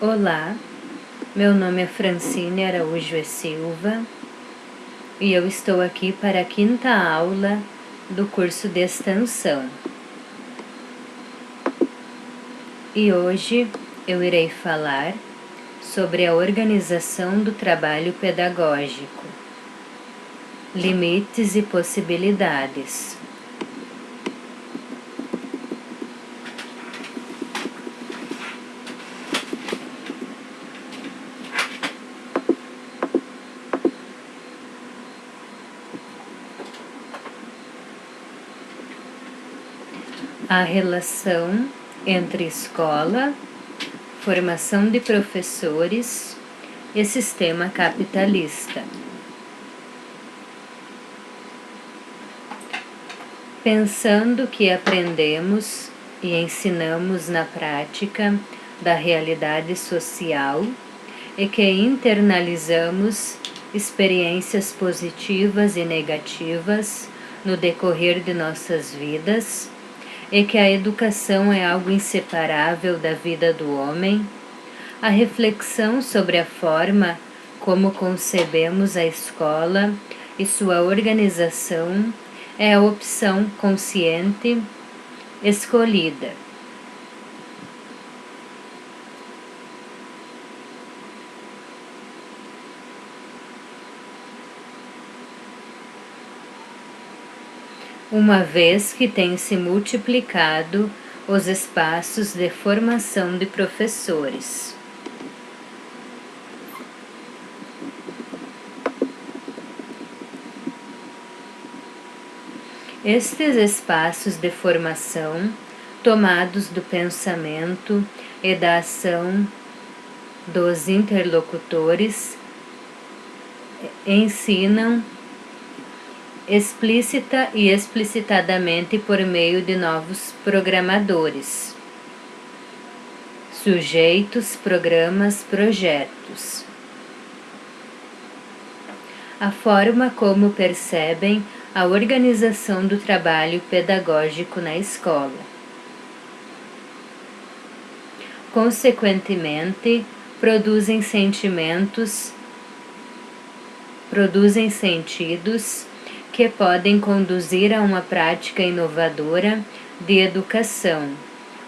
Olá, meu nome é Francine Araújo e Silva e eu estou aqui para a quinta aula do curso de extensão. E hoje eu irei falar sobre a organização do trabalho pedagógico, limites e possibilidades. A relação entre escola, formação de professores e sistema capitalista. Pensando que aprendemos e ensinamos na prática da realidade social e que internalizamos experiências positivas e negativas no decorrer de nossas vidas, e que a educação é algo inseparável da vida do homem, a reflexão sobre a forma como concebemos a escola e sua organização é a opção consciente escolhida. Uma vez que tem se multiplicado os espaços de formação de professores. Estes espaços de formação, tomados do pensamento e da ação dos interlocutores, ensinam explícita e explicitadamente por meio de novos programadores, sujeitos, programas, projetos. A forma como percebem a organização do trabalho pedagógico na escola. Consequentemente, produzem sentidos que podem conduzir a uma prática inovadora de educação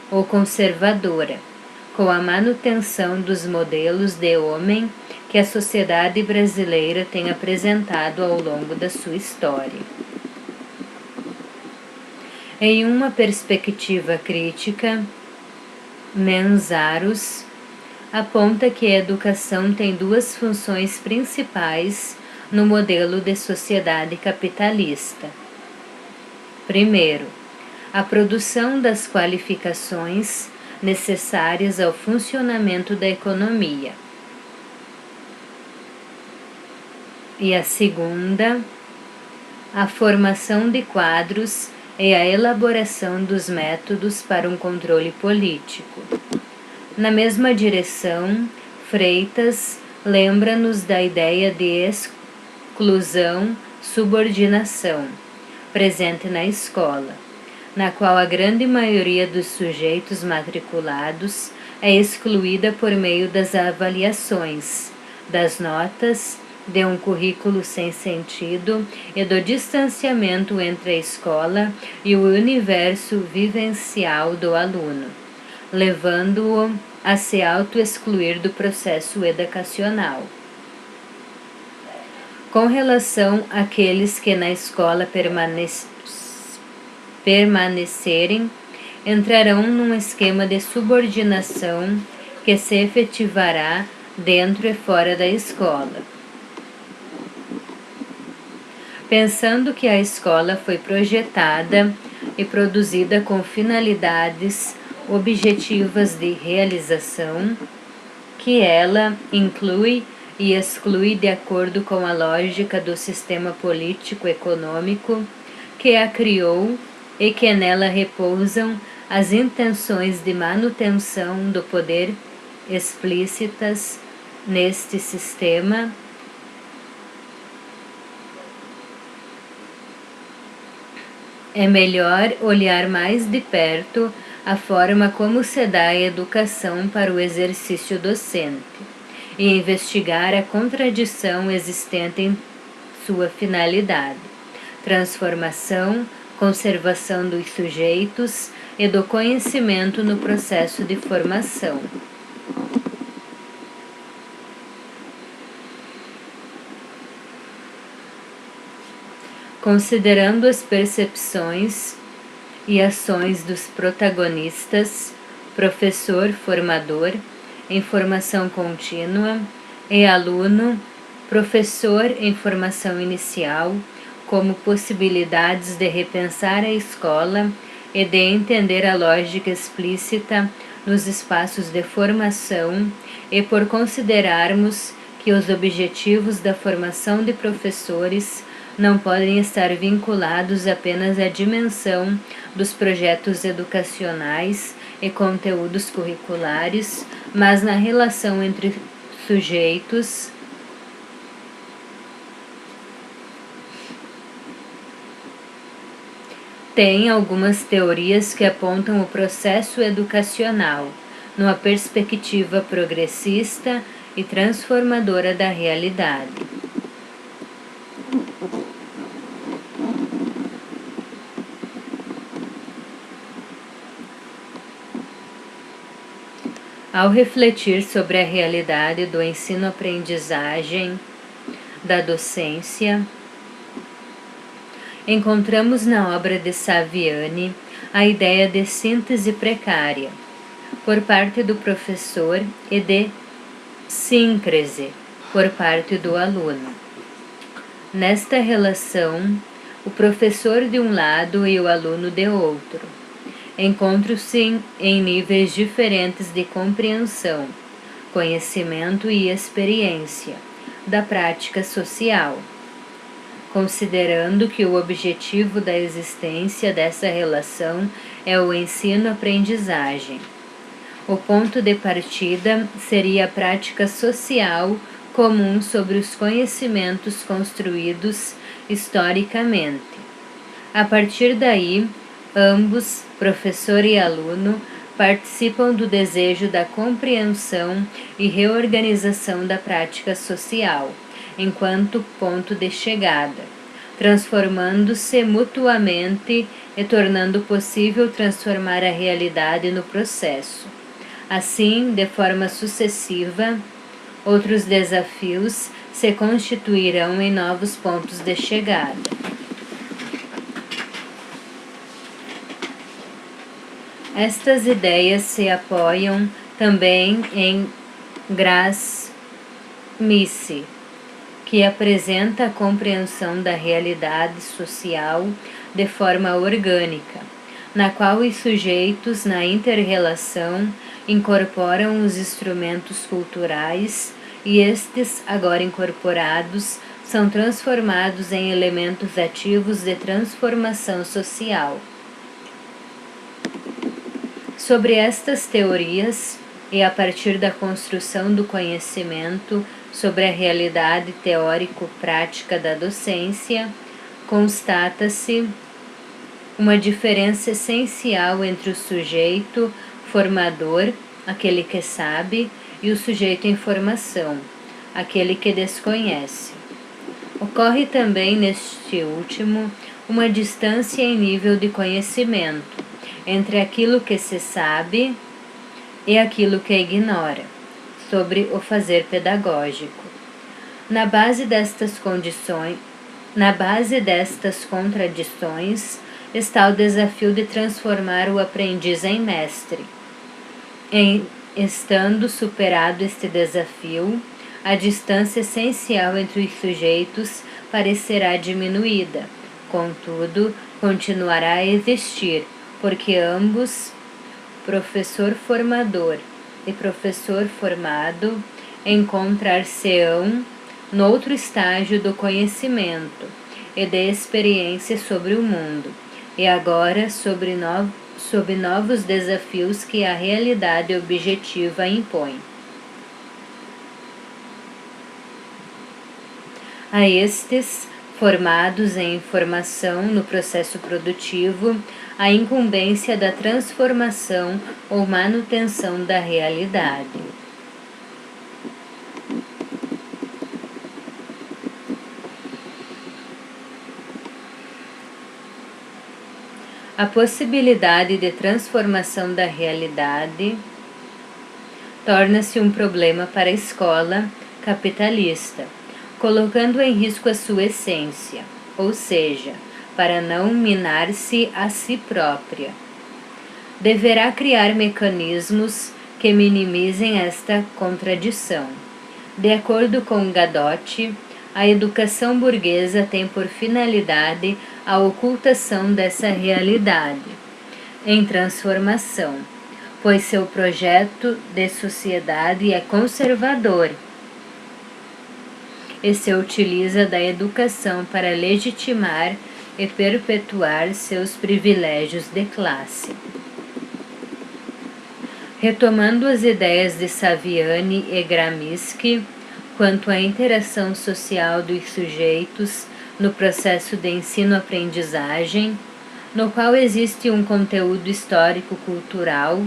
ou conservadora, com a manutenção dos modelos de homem que a sociedade brasileira tem apresentado ao longo da sua história. Em uma perspectiva crítica, Manzaros aponta que a educação tem duas funções principais no modelo de sociedade capitalista. Primeiro, a produção das qualificações necessárias ao funcionamento da economia. E a segunda, a formação de quadros e a elaboração dos métodos para um controle político. Na mesma direção, Freitas lembra-nos da ideia de exclusão-subordinação, presente na escola, na qual a grande maioria dos sujeitos matriculados é excluída por meio das avaliações, das notas, de um currículo sem sentido e do distanciamento entre a escola e o universo vivencial do aluno, levando-o a se auto-excluir do processo educacional. Com relação àqueles que na escola permanecerem, entrarão num esquema de subordinação que se efetivará dentro e fora da escola. Pensando que a escola foi projetada e produzida com finalidades objetivas de realização, que ela inclui e exclui de acordo com a lógica do sistema político-econômico que a criou e que nela repousam as intenções de manutenção do poder explícitas neste sistema, é melhor olhar mais de perto a forma como se dá a educação para o exercício docente e investigar a contradição existente em sua finalidade, transformação, conservação dos sujeitos e do conhecimento no processo de formação. Considerando as percepções e ações dos protagonistas, professor, formador, em formação contínua, e aluno, professor em formação inicial, como possibilidades de repensar a escola e de entender a lógica explícita nos espaços de formação, e por considerarmos que os objetivos da formação de professores não podem estar vinculados apenas à dimensão dos projetos educacionais e conteúdos curriculares, mas na relação entre sujeitos, tem algumas teorias que apontam o processo educacional numa perspectiva progressista e transformadora da realidade. Ao refletir sobre a realidade do ensino-aprendizagem, da docência, encontramos na obra de Saviani a ideia de síntese precária, por parte do professor, e de síncrese, por parte do aluno. Nesta relação, o professor de um lado e o aluno de outro encontram-se em níveis diferentes de compreensão, conhecimento e experiência da prática social, considerando que o objetivo da existência dessa relação é o ensino-aprendizagem. O ponto de partida seria a prática social comum sobre os conhecimentos construídos historicamente. A partir daí, ambos, professor e aluno, participam do desejo da compreensão e reorganização da prática social, enquanto ponto de chegada, transformando-se mutuamente e tornando possível transformar a realidade no processo. Assim, de forma sucessiva, outros desafios se constituirão em novos pontos de chegada. Estas ideias se apoiam também em Grace-Misse, que apresenta a compreensão da realidade social de forma orgânica, na qual os sujeitos na inter-relação incorporam os instrumentos culturais e estes, agora incorporados, são transformados em elementos ativos de transformação social. Sobre estas teorias, e a partir da construção do conhecimento sobre a realidade teórico-prática da docência, constata-se uma diferença essencial entre o sujeito formador, aquele que sabe, e o sujeito em formação, aquele que desconhece. Ocorre também neste último uma distância em nível de conhecimento entre aquilo que se sabe e aquilo que ignora, sobre o fazer pedagógico. Na base destas contradições está o desafio de transformar o aprendiz em mestre. Estando superado este desafio, a distância essencial entre os sujeitos parecerá diminuída, contudo, continuará a existir, porque ambos, professor formador e professor formado, encontrar-se-ão noutro estágio do conhecimento e de experiência sobre o mundo, e agora sob novos desafios que a realidade objetiva impõe. A estes, formados em formação no processo produtivo, a incumbência da transformação ou manutenção da realidade. A possibilidade de transformação da realidade torna-se um problema para a escola capitalista, colocando em risco a sua essência, ou seja, para não minar-se a si própria. Deverá criar mecanismos que minimizem esta contradição. De acordo com Gadotti, a educação burguesa tem por finalidade a ocultação dessa realidade em transformação, pois seu projeto de sociedade é conservador e se utiliza da educação para legitimar e perpetuar seus privilégios de classe. Retomando as ideias de Saviani e Gramsci quanto à interação social dos sujeitos no processo de ensino-aprendizagem, no qual existe um conteúdo histórico-cultural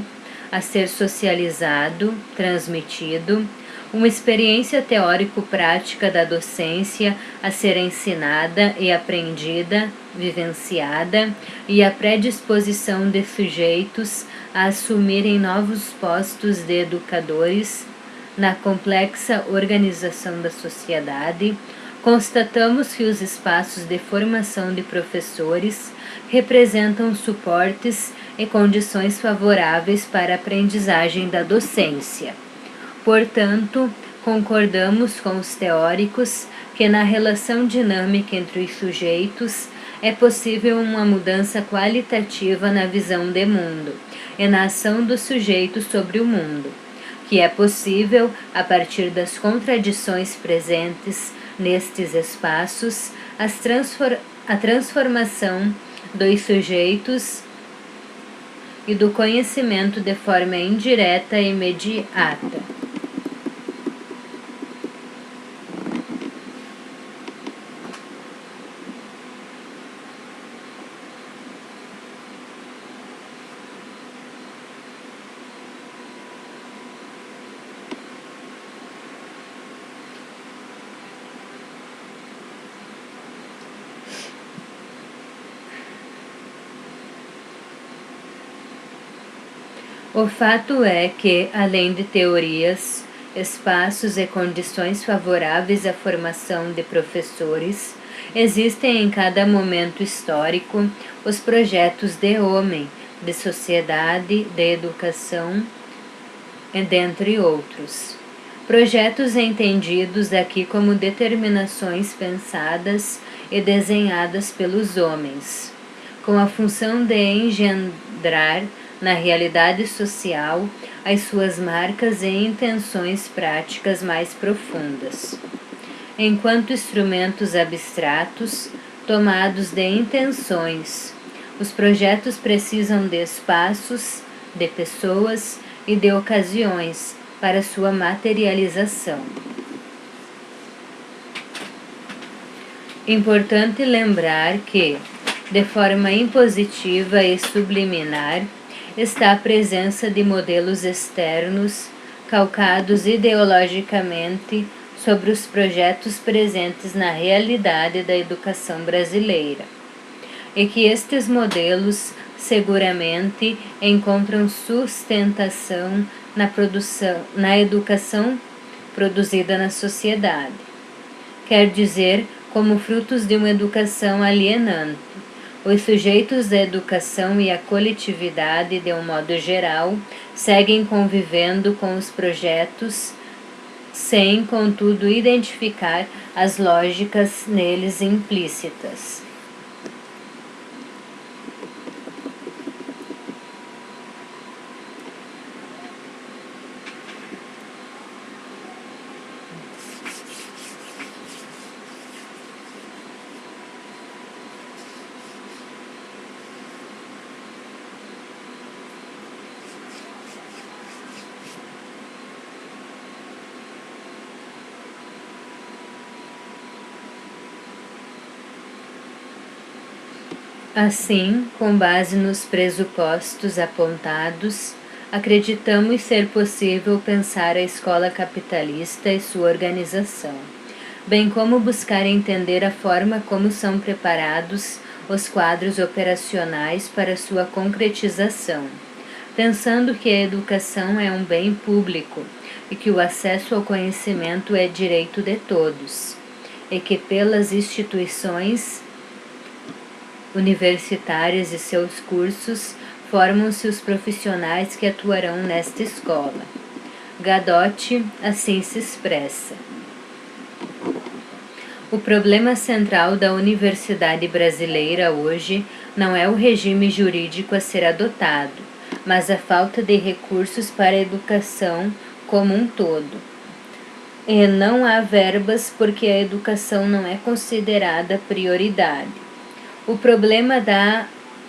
a ser socializado, transmitido, uma experiência teórico-prática da docência a ser ensinada e aprendida, vivenciada, e a predisposição de sujeitos a assumirem novos postos de educadores na complexa organização da sociedade, constatamos que os espaços de formação de professores representam suportes e condições favoráveis para a aprendizagem da docência. Portanto, concordamos com os teóricos que na relação dinâmica entre os sujeitos é possível uma mudança qualitativa na visão de mundo e na ação do sujeito sobre o mundo, que é possível, a partir das contradições presentes nestes espaços, a transformação dos sujeitos e do conhecimento de forma indireta e imediata. O fato é que, além de teorias, espaços e condições favoráveis à formação de professores, existem em cada momento histórico os projetos de homem, de sociedade, de educação, dentre outros. Projetos entendidos aqui como determinações pensadas e desenhadas pelos homens, com a função de engendrar na realidade social as suas marcas e intenções práticas mais profundas. Enquanto instrumentos abstratos, tomados de intenções, os projetos precisam de espaços, de pessoas e de ocasiões para sua materialização. Importante lembrar que, de forma impositiva e subliminar, está a presença de modelos externos calcados ideologicamente sobre os projetos presentes na realidade da educação brasileira, e que estes modelos seguramente encontram sustentação na educação produzida na sociedade. Quer dizer, como frutos de uma educação alienante. Os sujeitos da educação e a coletividade, de um modo geral, seguem convivendo com os projetos, sem, contudo, identificar as lógicas neles implícitas. Assim, com base nos pressupostos apontados, acreditamos ser possível pensar a escola capitalista e sua organização, bem como buscar entender a forma como são preparados os quadros operacionais para sua concretização, pensando que a educação é um bem público e que o acesso ao conhecimento é direito de todos, e que pelas instituições universitárias e seus cursos formam-se os profissionais que atuarão nesta escola. Gadotti assim se expressa. O problema central da universidade brasileira hoje não é o regime jurídico a ser adotado, mas a falta de recursos para a educação como um todo. E não há verbas porque a educação não é considerada prioridade. O problema da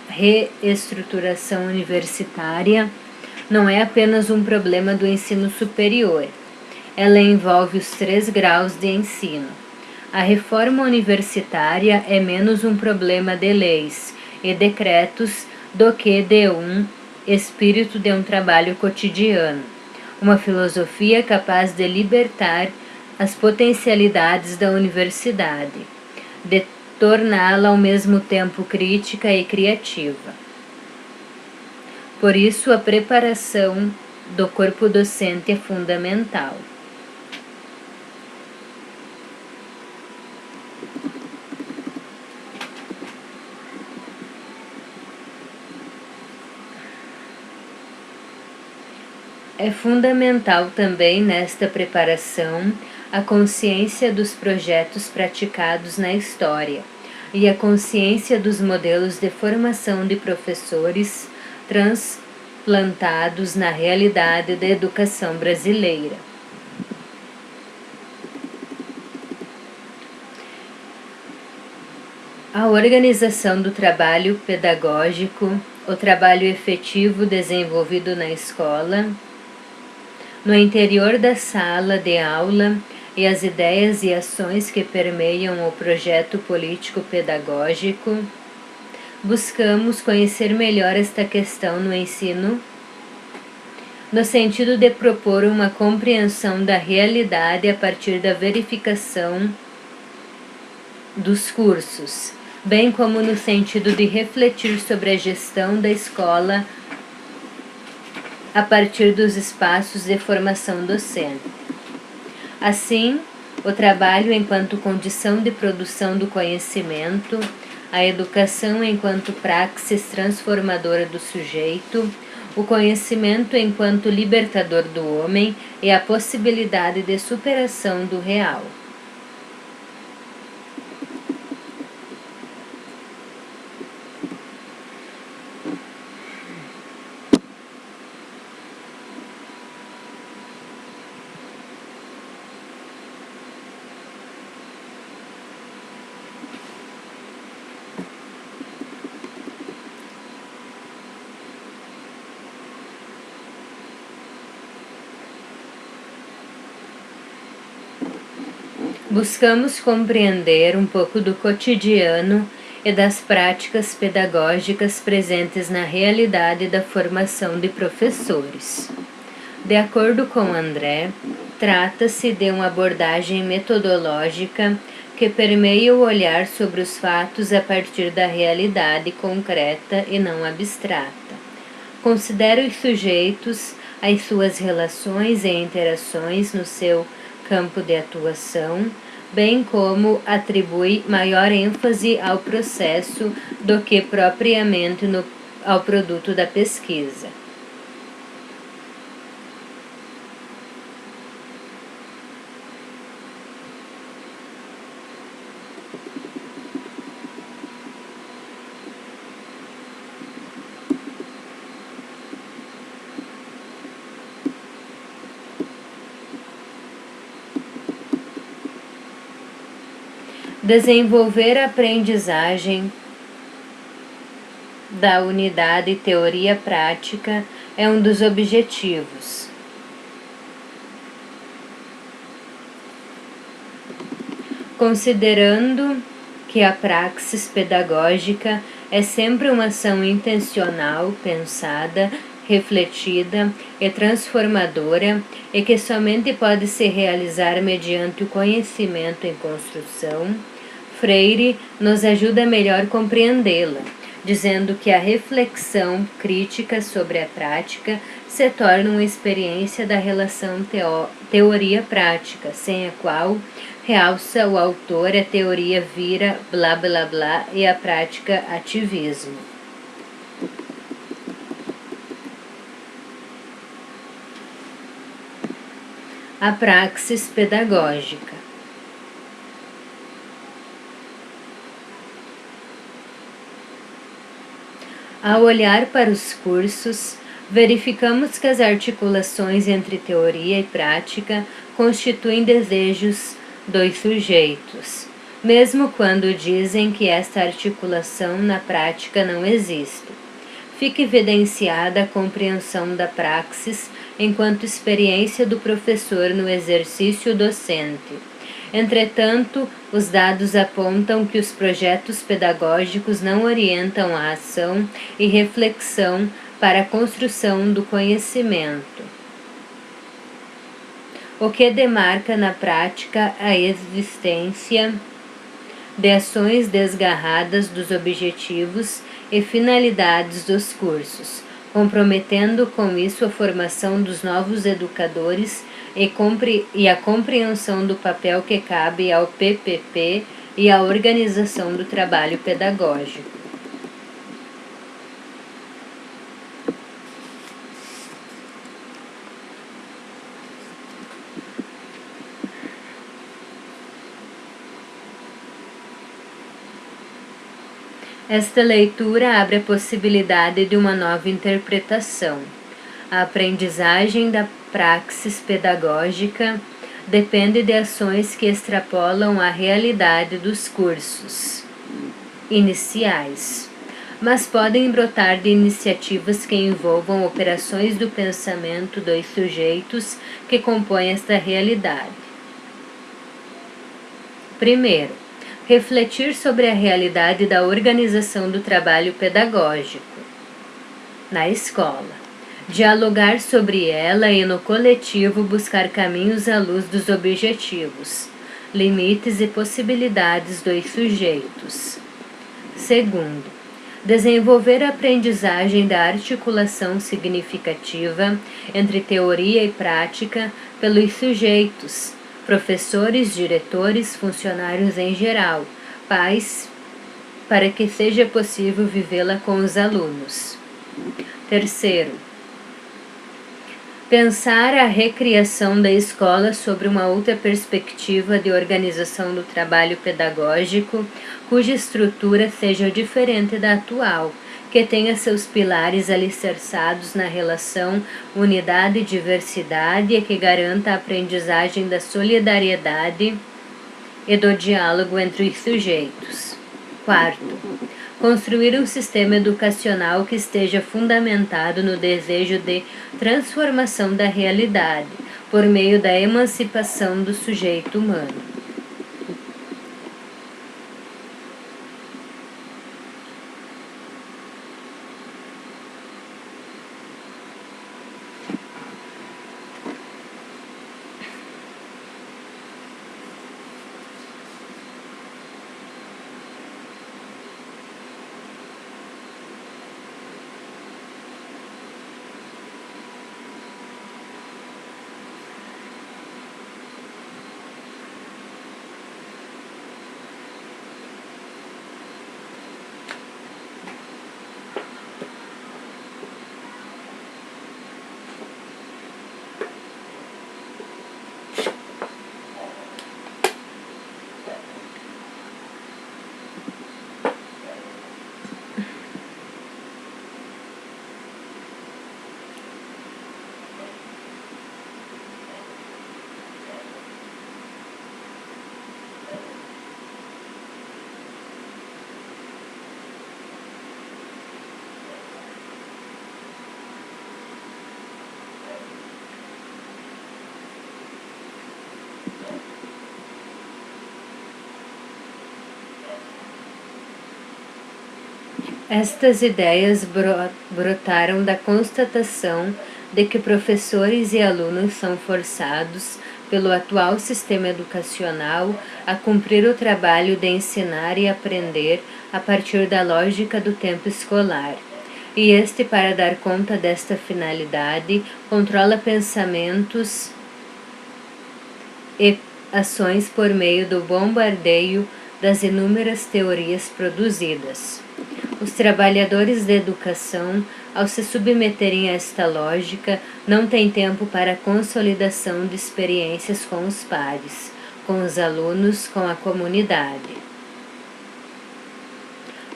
reestruturação universitária não é apenas um problema do ensino superior. Ela envolve os 3 graus de ensino. A reforma universitária é menos um problema de leis e decretos do que de um espírito de um trabalho cotidiano, uma filosofia capaz de libertar as potencialidades da universidade, de torná-la ao mesmo tempo crítica e criativa. Por isso, a preparação do corpo docente é fundamental. É fundamental também nesta preparação a consciência dos projetos praticados na história e a consciência dos modelos de formação de professores transplantados na realidade da educação brasileira. A organização do trabalho pedagógico, o trabalho efetivo desenvolvido na escola, no interior da sala de aula e as ideias e ações que permeiam o projeto político-pedagógico, buscamos conhecer melhor esta questão no ensino, no sentido de propor uma compreensão da realidade a partir da verificação dos cursos, bem como no sentido de refletir sobre a gestão da escola a partir dos espaços de formação docente. Assim, o trabalho enquanto condição de produção do conhecimento, a educação enquanto praxis transformadora do sujeito, o conhecimento enquanto libertador do homem e a possibilidade de superação do real. Buscamos compreender um pouco do cotidiano e das práticas pedagógicas presentes na realidade da formação de professores. De acordo com André, trata-se de uma abordagem metodológica que permeia o olhar sobre os fatos a partir da realidade concreta e não abstrata. Considera os sujeitos, as suas relações e interações no seu campo de atuação, bem como atribui maior ênfase ao processo do que propriamente ao produto da pesquisa. Desenvolver a aprendizagem da unidade teoria-prática é um dos objetivos. Considerando que a praxis pedagógica É sempre uma ação intencional, pensada, refletida e transformadora, e que somente pode se realizar mediante o conhecimento em construção. Freire nos ajuda a melhor compreendê-la, dizendo que a reflexão crítica sobre a prática se torna uma experiência da relação teoria-prática, sem a qual, realça o autor, a teoria vira blá blá blá e a prática ativismo. A praxis pedagógica. Ao olhar para os cursos, verificamos que as articulações entre teoria e prática constituem desejos dos sujeitos, mesmo quando dizem que esta articulação na prática não existe. Fica evidenciada a compreensão da praxis enquanto experiência do professor no exercício docente. Entretanto, os dados apontam que os projetos pedagógicos não orientam a ação e reflexão para a construção do conhecimento, o que demarca na prática a existência de ações desgarradas dos objetivos e finalidades dos cursos, comprometendo com isso a formação dos novos educadores e a compreensão do papel que cabe ao PPP e à organização do trabalho pedagógico. Esta leitura abre a possibilidade de uma nova interpretação. A aprendizagem da praxis pedagógica depende de ações que extrapolam a realidade dos cursos iniciais, mas podem brotar de iniciativas que envolvam operações do pensamento dos sujeitos que compõem esta realidade. Primeiro, refletir sobre a realidade da organização do trabalho pedagógico na escola, dialogar sobre ela e no coletivo buscar caminhos à luz dos objetivos, limites e possibilidades dos sujeitos. Segundo, desenvolver a aprendizagem da articulação significativa entre teoria e prática pelos sujeitos, professores, diretores, funcionários em geral, pais, para que seja possível vivê-la com os alunos. Terceiro, pensar a recriação da escola sobre uma outra perspectiva de organização do trabalho pedagógico, cuja estrutura seja diferente da atual, que tenha seus pilares alicerçados na relação unidade e diversidade e que garanta a aprendizagem da solidariedade e do diálogo entre os sujeitos. Quarto, construir um sistema educacional que esteja fundamentado no desejo de transformação da realidade, por meio da emancipação do sujeito humano. Estas ideias brotaram da constatação de que professores e alunos são forçados, pelo atual sistema educacional, a cumprir o trabalho de ensinar e aprender a partir da lógica do tempo escolar. E este, para dar conta desta finalidade, controla pensamentos e ações por meio do bombardeio das inúmeras teorias produzidas. Os trabalhadores da educação, ao se submeterem a esta lógica, não têm tempo para a consolidação de experiências com os pares, com os alunos, com a comunidade.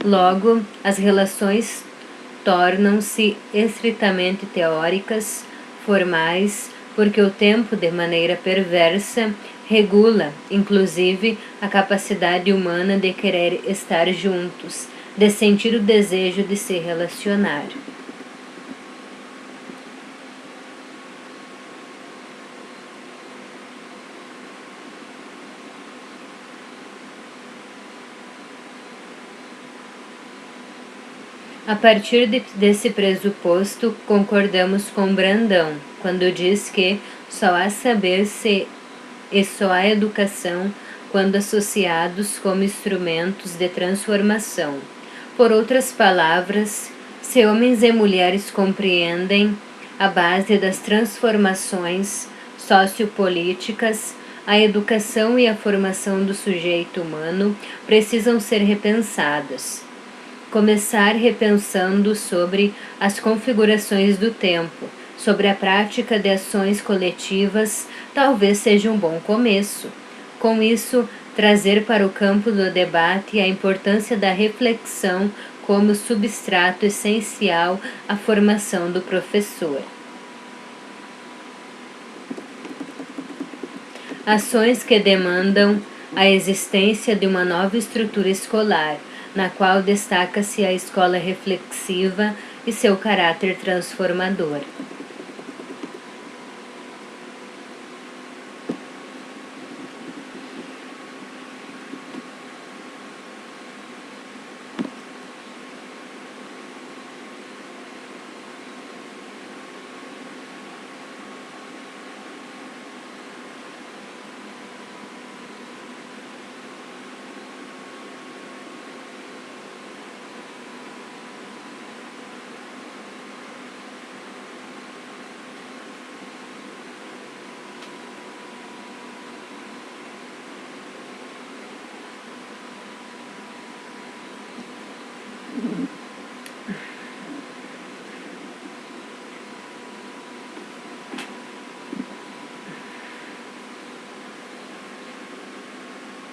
Logo, as relações tornam-se estritamente teóricas, formais, porque o tempo, de maneira perversa, regula, inclusive, a capacidade humana de querer estar juntos, de sentir o desejo de se relacionar. A partir desse pressuposto, concordamos com Brandão, quando diz que só há saber-se e só há educação quando associados como instrumentos de transformação. Por outras palavras, se homens e mulheres compreendem a base das transformações sociopolíticas, a educação e a formação do sujeito humano precisam ser repensadas. Começar repensando sobre as configurações do tempo, sobre a prática de ações coletivas, talvez seja um bom começo. Com isso, trazer para o campo do debate a importância da reflexão como substrato essencial à formação do professor. Ações que demandam a existência de uma nova estrutura escolar, na qual destaca-se a escola reflexiva e seu caráter transformador.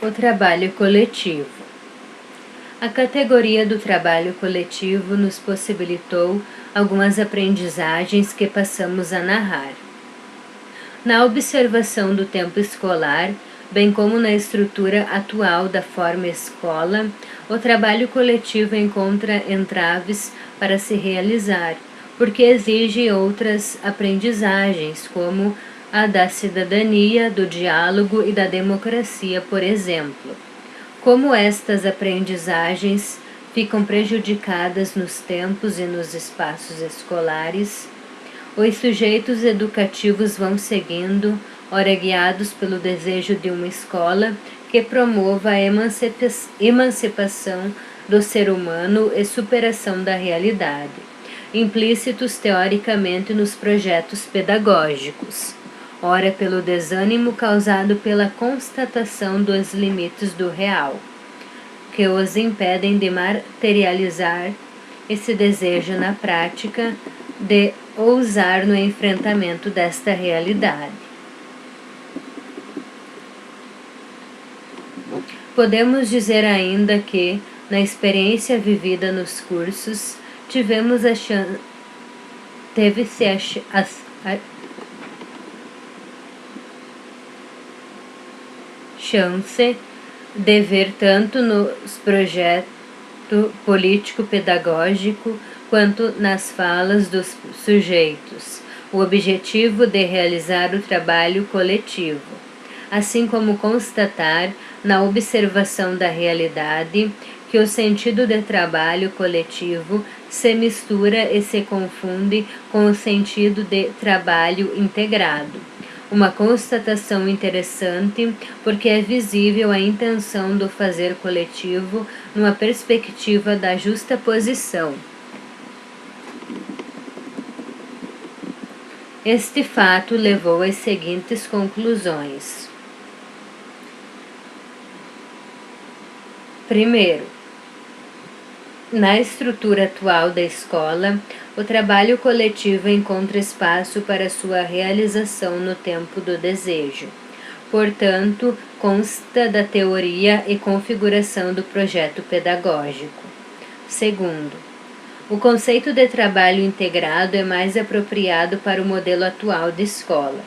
O trabalho coletivo. A categoria do trabalho coletivo nos possibilitou algumas aprendizagens que passamos a narrar. Na observação do tempo escolar, bem como na estrutura atual da forma escola, o trabalho coletivo encontra entraves para se realizar, porque exige outras aprendizagens, como a da cidadania, do diálogo e da democracia, por exemplo. Como estas aprendizagens ficam prejudicadas nos tempos e nos espaços escolares, os sujeitos educativos vão seguindo, ora guiados pelo desejo de uma escola que promova a emancipação do ser humano e superação da realidade, implícitos teoricamente nos projetos pedagógicos, ora pelo desânimo causado pela constatação dos limites do real, que os impedem de materializar esse desejo na prática, de ousar no enfrentamento desta realidade. Podemos dizer ainda que, na experiência vivida nos cursos, teve-se a chance de ver tanto nos projetos político-pedagógico quanto nas falas dos sujeitos, o objetivo de realizar o trabalho coletivo, assim como constatar, na observação da realidade, que o sentido de trabalho coletivo se mistura e se confunde com o sentido de trabalho integrado. Uma constatação interessante, porque é visível a intenção do fazer coletivo numa perspectiva da justaposição. Este fato levou às seguintes conclusões. Primeiro, na estrutura atual da escola, o trabalho coletivo encontra espaço para sua realização no tempo do desejo. Portanto, consta da teoria e configuração do projeto pedagógico. Segundo, o conceito de trabalho integrado é mais apropriado para o modelo atual de escola,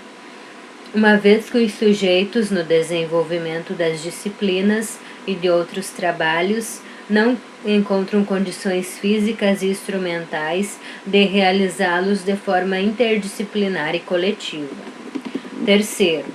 uma vez que os sujeitos no desenvolvimento das disciplinas e de outros trabalhos não encontram condições físicas e instrumentais de realizá-los de forma interdisciplinar e coletiva. Terceiro,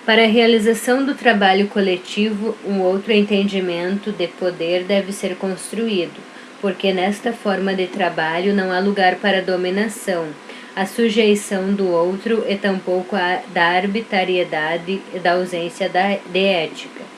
para a realização do trabalho coletivo, um outro entendimento de poder deve ser construído, porque nesta forma de trabalho não há lugar para dominação, a sujeição do outro e tampouco a da arbitrariedade e da ausência de ética.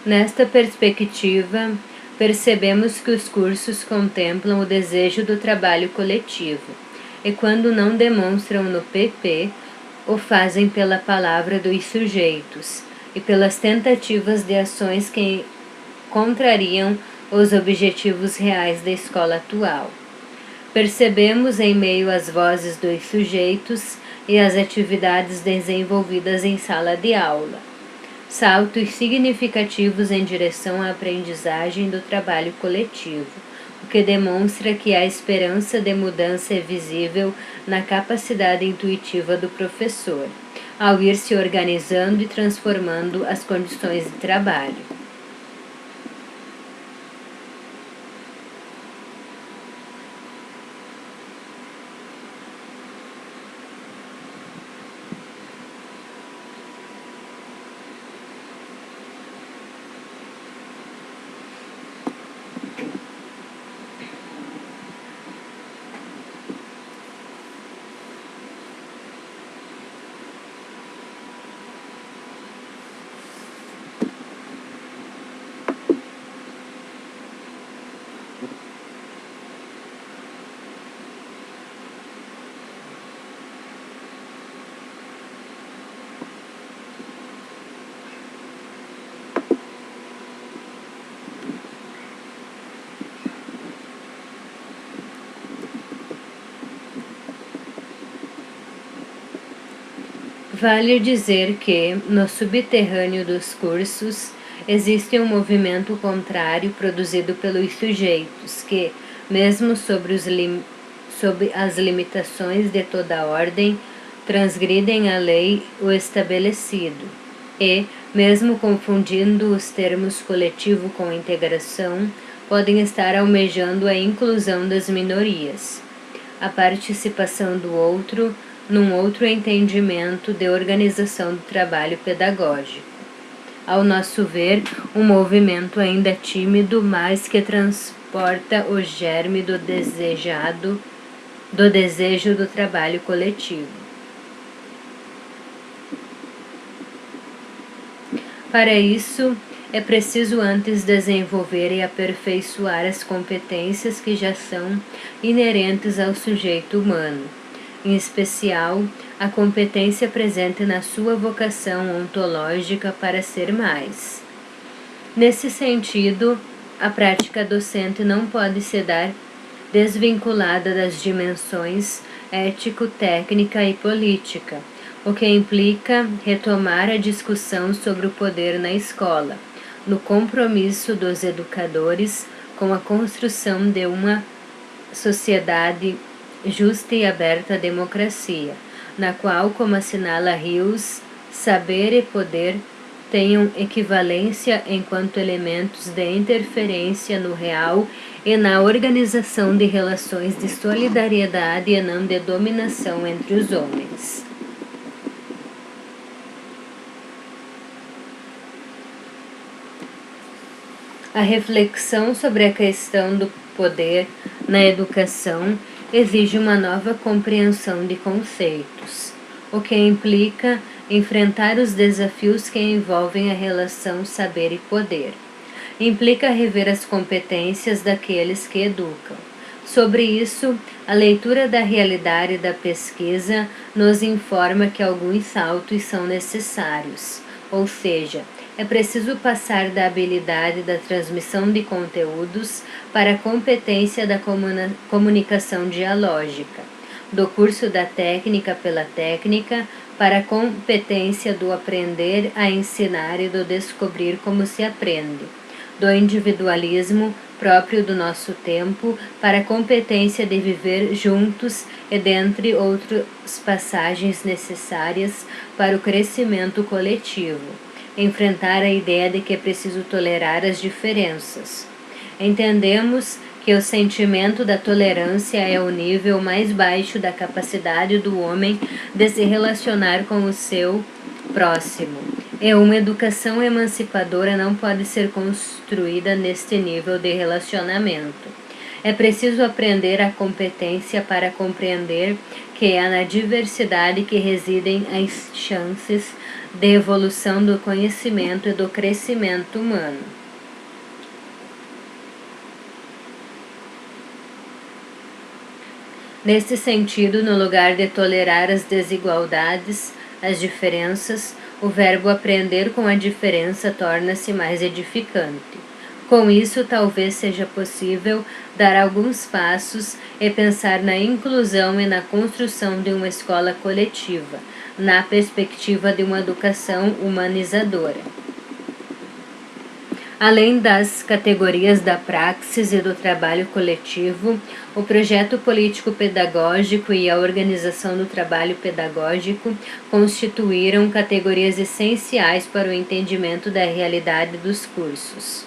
Nesta perspectiva, percebemos que os cursos contemplam o desejo do trabalho coletivo, e quando não demonstram no PP, o fazem pela palavra dos sujeitos e pelas tentativas de ações que contrariam os objetivos reais da escola atual. Percebemos em meio às vozes dos sujeitos e às atividades desenvolvidas em sala de aula saltos significativos em direção à aprendizagem do trabalho coletivo, o que demonstra que a esperança de mudança é visível na capacidade intuitiva do professor, ao ir se organizando e transformando as condições de trabalho. Vale dizer que, no subterrâneo dos cursos, existe um movimento contrário produzido pelos sujeitos que, mesmo sob as limitações de toda ordem, transgridem a lei o estabelecido e, mesmo confundindo os termos coletivo com integração, podem estar almejando a inclusão das minorias, a participação do outro num outro entendimento de organização do trabalho pedagógico. Ao nosso ver, um movimento ainda tímido, mas que transporta o germe do desejo do trabalho coletivo. Para isso, é preciso antes desenvolver e aperfeiçoar as competências que já são inerentes ao sujeito humano, em especial a competência presente na sua vocação ontológica para ser mais. Nesse sentido, a prática docente não pode se dar desvinculada das dimensões ético-técnica e política, o que implica retomar a discussão sobre o poder na escola, no compromisso dos educadores com a construção de uma sociedade justa e aberta à democracia, na qual, como assinala Rios, saber e poder tenham equivalência enquanto elementos de interferência no real e na organização de relações de solidariedade e não de dominação entre os homens. A reflexão sobre a questão do poder na educação exige uma nova compreensão de conceitos, o que implica enfrentar os desafios que envolvem a relação saber e poder. Implica rever as competências daqueles que educam. Sobre isso, a leitura da realidade da pesquisa nos informa que alguns saltos são necessários, ou seja, é preciso passar da habilidade da transmissão de conteúdos para a competência da comunicação dialógica, do curso da técnica pela técnica para a competência do aprender a ensinar e do descobrir como se aprende, do individualismo próprio do nosso tempo para a competência de viver juntos e dentre outras passagens necessárias para o crescimento coletivo. Enfrentar a ideia de que é preciso tolerar as diferenças. Entendemos que o sentimento da tolerância é o nível mais baixo da capacidade do homem de se relacionar com o seu próximo. E uma educação emancipadora não pode ser construída neste nível de relacionamento. É preciso aprender a competência para compreender que é na diversidade que residem as chances de evolução do conhecimento e do crescimento humano. Neste sentido, no lugar de tolerar as desigualdades, as diferenças, o verbo aprender com a diferença torna-se mais edificante. Com isso, talvez seja possível dar alguns passos e pensar na inclusão e na construção de uma escola coletiva, na perspectiva de uma educação humanizadora. Além das categorias da praxis e do trabalho coletivo, o projeto político-pedagógico e a organização do trabalho pedagógico constituíram categorias essenciais para o entendimento da realidade dos cursos.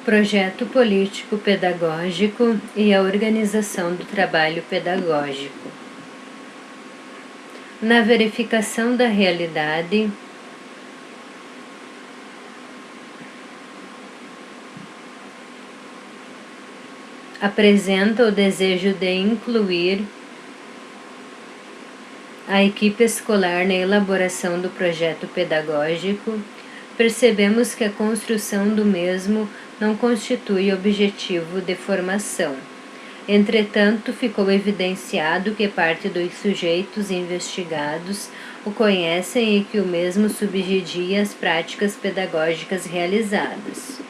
Projeto político pedagógico e a organização do trabalho pedagógico. Na verificação da realidade, apresenta o desejo de incluir a equipe escolar na elaboração do projeto pedagógico, percebemos que a construção do mesmo não constitui objetivo de formação. Entretanto, ficou evidenciado que parte dos sujeitos investigados o conhecem e que o mesmo subsidia as práticas pedagógicas realizadas.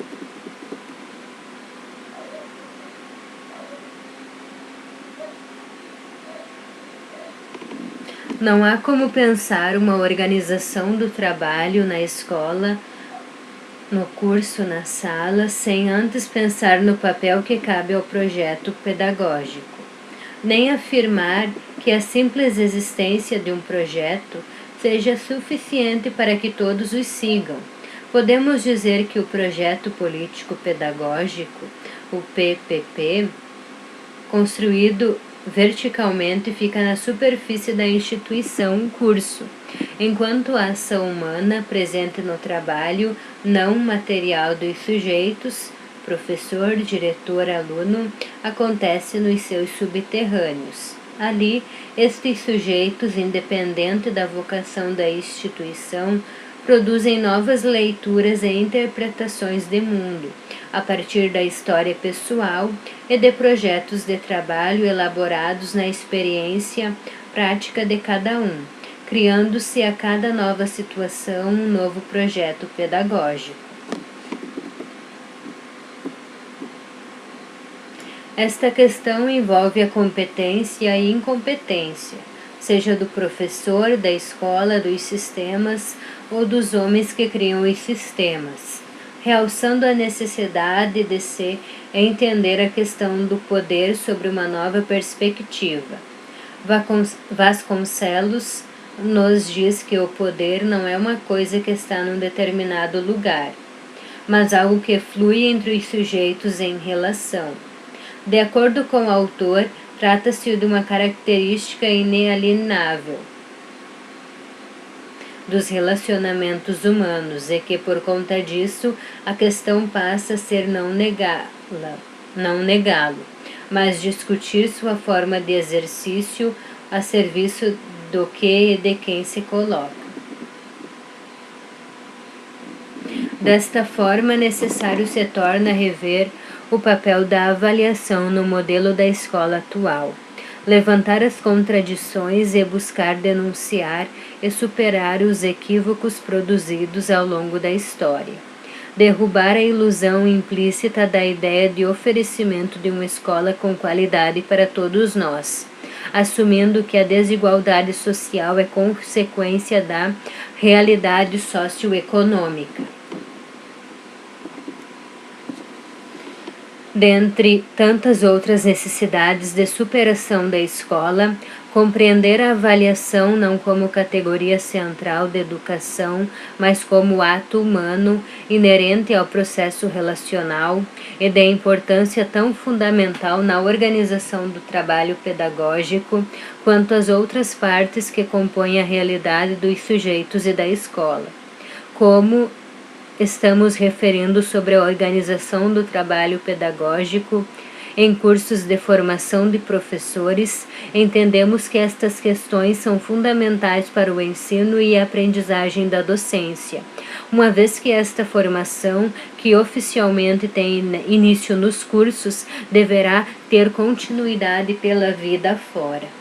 Não há como pensar uma organização do trabalho na escola, no curso, na sala, sem antes pensar no papel que cabe ao projeto pedagógico. Nem afirmar que a simples existência de um projeto seja suficiente para que todos os sigam. Podemos dizer que o projeto político pedagógico, o PPP, construído verticalmente, fica na superfície da instituição curso, enquanto a ação humana presente no trabalho não material dos sujeitos, professor, diretor, aluno, acontece nos seus subterrâneos. Ali, estes sujeitos, independente da vocação da instituição, produzem novas leituras e interpretações de mundo, a partir da história pessoal e de projetos de trabalho elaborados na experiência prática de cada um, criando-se a cada nova situação um novo projeto pedagógico. Esta questão envolve a competência e incompetência, seja do professor, da escola, dos sistemas ou dos homens que criam os sistemas, realçando a necessidade de se entender a questão do poder sobre uma nova perspectiva. Vasconcelos nos diz que o poder não é uma coisa que está num determinado lugar, mas algo que flui entre os sujeitos em relação. De acordo com o autor, trata-se de uma característica inalienável dos relacionamentos humanos e que, por conta disso, a questão passa a ser não negá-lo, mas discutir sua forma de exercício a serviço do que e de quem se coloca. Desta forma, necessário se torna rever o papel da avaliação no modelo da escola atual, levantar as contradições e buscar denunciar e superar os equívocos produzidos ao longo da história, derrubar a ilusão implícita da ideia de oferecimento de uma escola com qualidade para todos nós, assumindo que a desigualdade social é consequência da realidade socioeconômica. Dentre tantas outras necessidades de superação da escola, compreender a avaliação não como categoria central da educação, mas como ato humano inerente ao processo relacional e de importância tão fundamental na organização do trabalho pedagógico quanto as outras partes que compõem a realidade dos sujeitos e da escola. Como estamos referindo sobre a organização do trabalho pedagógico em cursos de formação de professores, entendemos que estas questões são fundamentais para o ensino e a aprendizagem da docência, uma vez que esta formação, que oficialmente tem início nos cursos, deverá ter continuidade pela vida fora.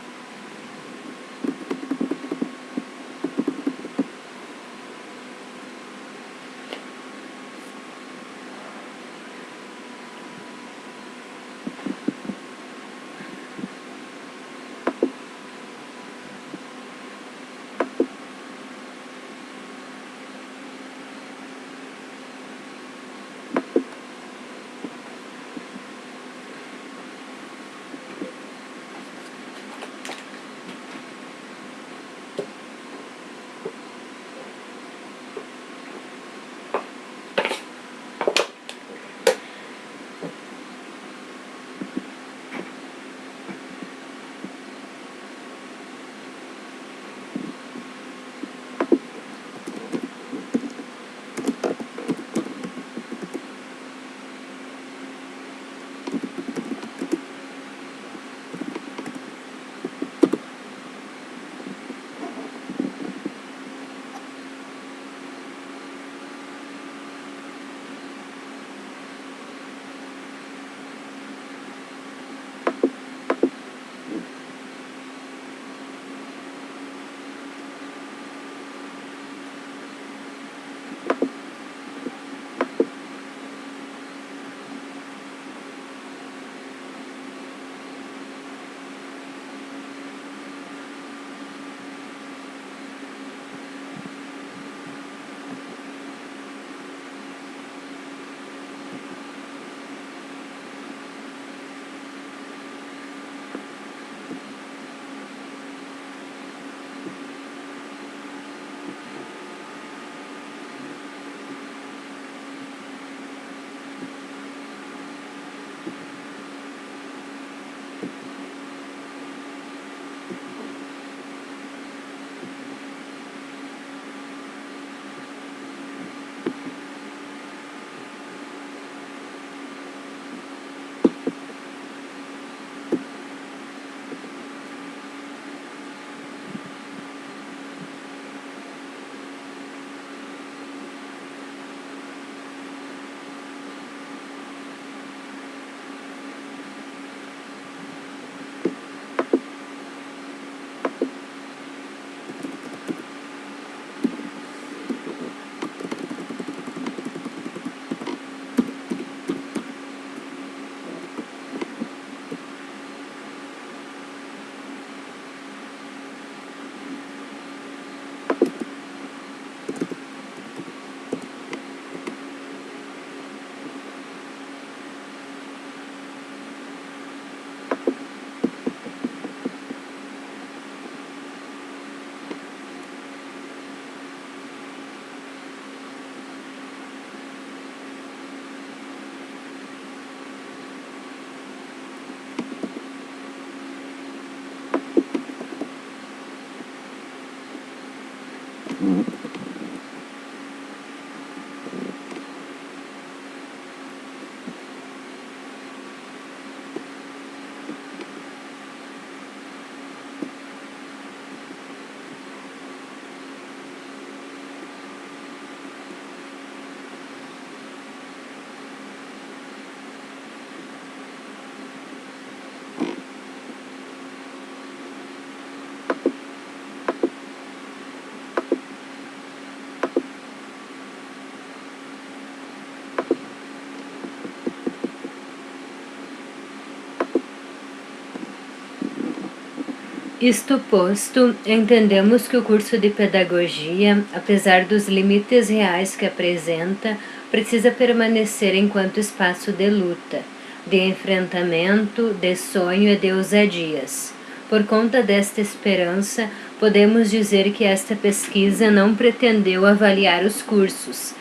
Isto posto, entendemos que o curso de pedagogia, apesar dos limites reais que apresenta, precisa permanecer enquanto espaço de luta, de enfrentamento, de sonho e de ousadias. Por conta desta esperança, podemos dizer que esta pesquisa não pretendeu avaliar os cursos,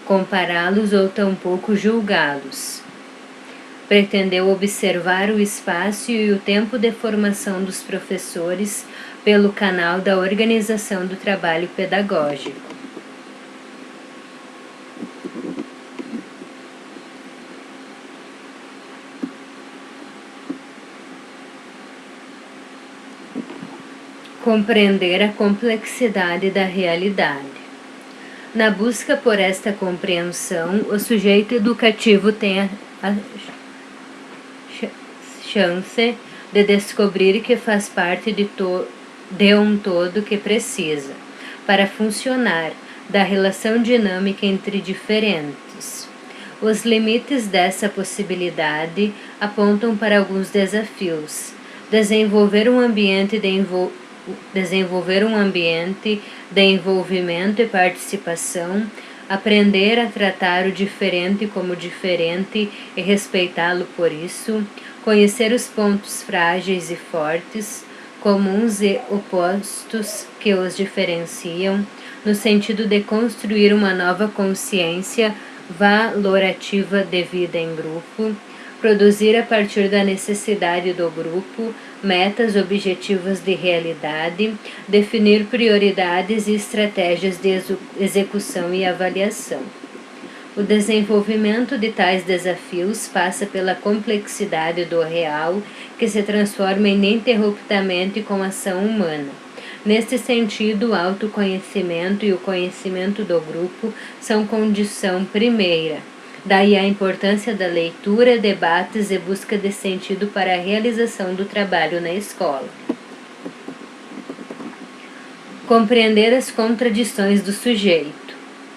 compará-los ou tampouco julgá-los. Pretendeu observar o espaço e o tempo de formação dos professores pelo canal da organização do trabalho pedagógico. Compreender a complexidade da realidade. Na busca por esta compreensão, o sujeito educativo tem a chance de descobrir que faz parte de um todo que precisa, para funcionar, da relação dinâmica entre diferentes. Os limites dessa possibilidade apontam para alguns desafios. Desenvolver um ambiente de envolvimento e participação, aprender a tratar o diferente como diferente e respeitá-lo por isso, conhecer os pontos frágeis e fortes, comuns e opostos que os diferenciam, no sentido de construir uma nova consciência valorativa de vida em grupo, produzir a partir da necessidade do grupo metas objetivas de realidade, definir prioridades e estratégias de execução e avaliação. O desenvolvimento de tais desafios passa pela complexidade do real, que se transforma ininterruptamente com a ação humana. Neste sentido, o autoconhecimento e o conhecimento do grupo são condição primeira. Daí a importância da leitura, debates e busca de sentido para a realização do trabalho na escola. Compreender as contradições do sujeito.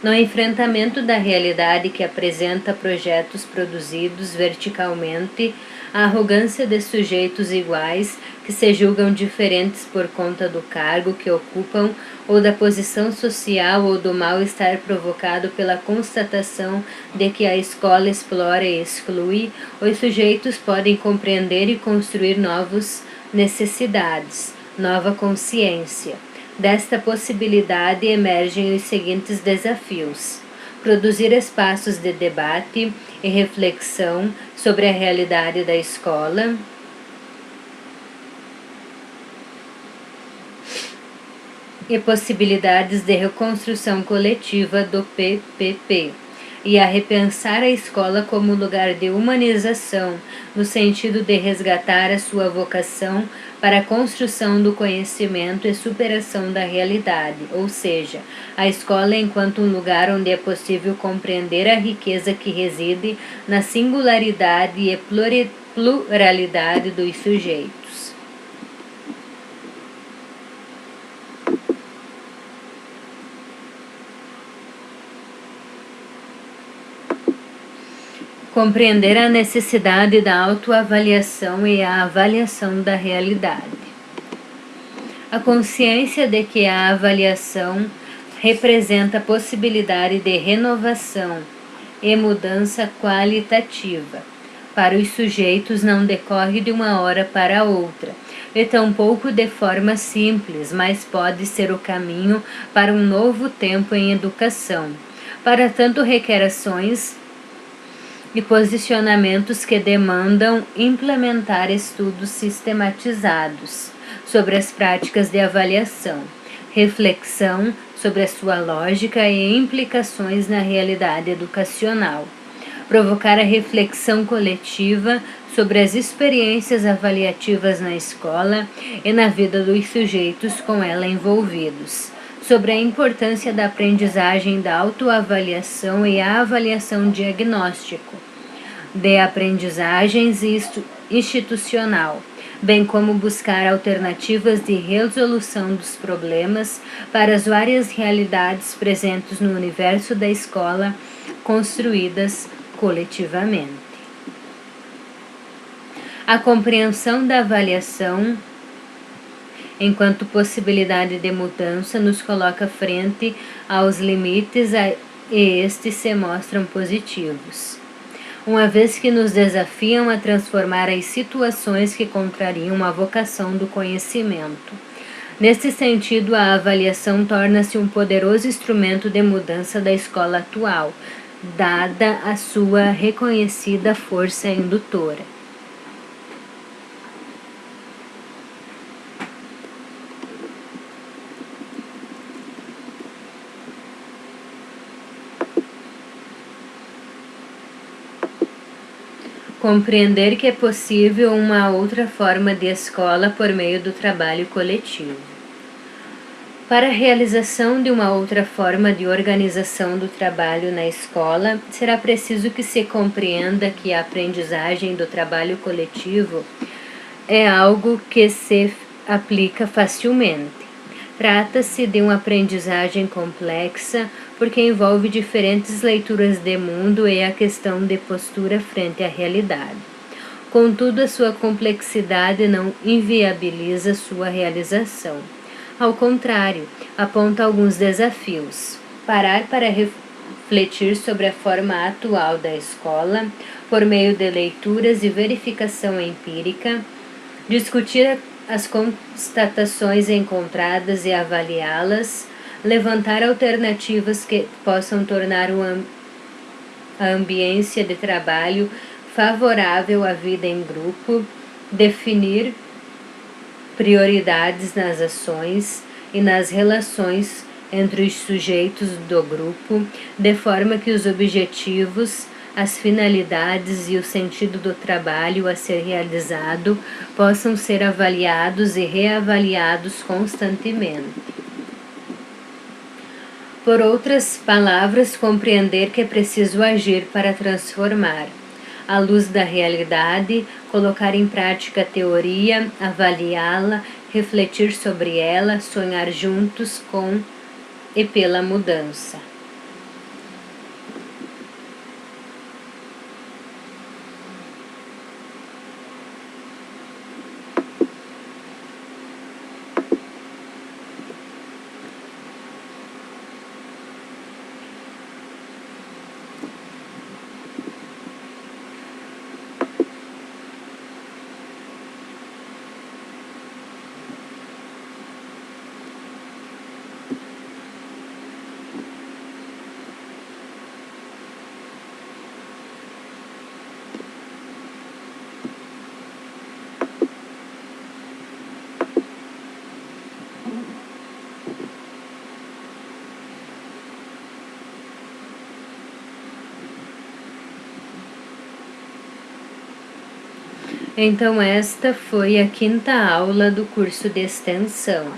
No enfrentamento da realidade que apresenta projetos produzidos verticalmente, a arrogância de sujeitos iguais que se julgam diferentes por conta do cargo que ocupam ou da posição social ou do mal-estar provocado pela constatação de que a escola explora e exclui, os sujeitos podem compreender e construir novas necessidades, nova consciência. Desta possibilidade emergem os seguintes desafios: produzir espaços de debate e reflexão sobre a realidade da escola, e possibilidades de reconstrução coletiva do PPP, e a repensar a escola como lugar de humanização, no sentido de resgatar a sua vocação para a construção do conhecimento e superação da realidade, ou seja, a escola enquanto um lugar onde é possível compreender a riqueza que reside na singularidade e pluralidade dos sujeitos. Compreender a necessidade da autoavaliação e a avaliação da realidade. A consciência de que a avaliação representa a possibilidade de renovação e mudança qualitativa. Para os sujeitos não decorre de uma hora para outra, e tampouco de forma simples, mas pode ser o caminho para um novo tempo em educação. Para tanto, requer ações e posicionamentos que demandam implementar estudos sistematizados sobre as práticas de avaliação, reflexão sobre a sua lógica e implicações na realidade educacional, provocar a reflexão coletiva sobre as experiências avaliativas na escola e na vida dos sujeitos com ela envolvidos, sobre a importância da aprendizagem da autoavaliação e a avaliação diagnóstico, de aprendizagens institucional, bem como buscar alternativas de resolução dos problemas para as várias realidades presentes no universo da escola, construídas coletivamente. A compreensão da avaliação enquanto possibilidade de mudança nos coloca frente aos limites e estes se mostram positivos, uma vez que nos desafiam a transformar as situações que contrariam a vocação do conhecimento. Neste sentido, a avaliação torna-se um poderoso instrumento de mudança da escola atual, dada a sua reconhecida força indutora. Compreender que é possível uma outra forma de escola por meio do trabalho coletivo. Para a realização de uma outra forma de organização do trabalho na escola, será preciso que se compreenda que a aprendizagem do trabalho coletivo é algo que se aplica facilmente. Trata-se de uma aprendizagem complexa porque envolve diferentes leituras de mundo e a questão de postura frente à realidade. Contudo, a sua complexidade não inviabiliza sua realização. Ao contrário, aponta alguns desafios. Parar para refletir sobre a forma atual da escola, por meio de leituras e verificação empírica, discutir as constatações encontradas e avaliá-las, levantar alternativas que possam tornar a ambiência de trabalho favorável à vida em grupo, definir prioridades nas ações e nas relações entre os sujeitos do grupo, de forma que os objetivos, as finalidades e o sentido do trabalho a ser realizado possam ser avaliados e reavaliados constantemente. Por outras palavras, compreender que é preciso agir para transformar. À luz da realidade, colocar em prática a teoria, avaliá-la, refletir sobre ela, sonhar juntos com e pela mudança. Então, esta foi a 5ª aula do curso de extensão.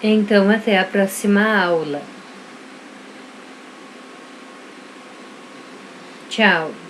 Então, até a próxima aula. Tchau!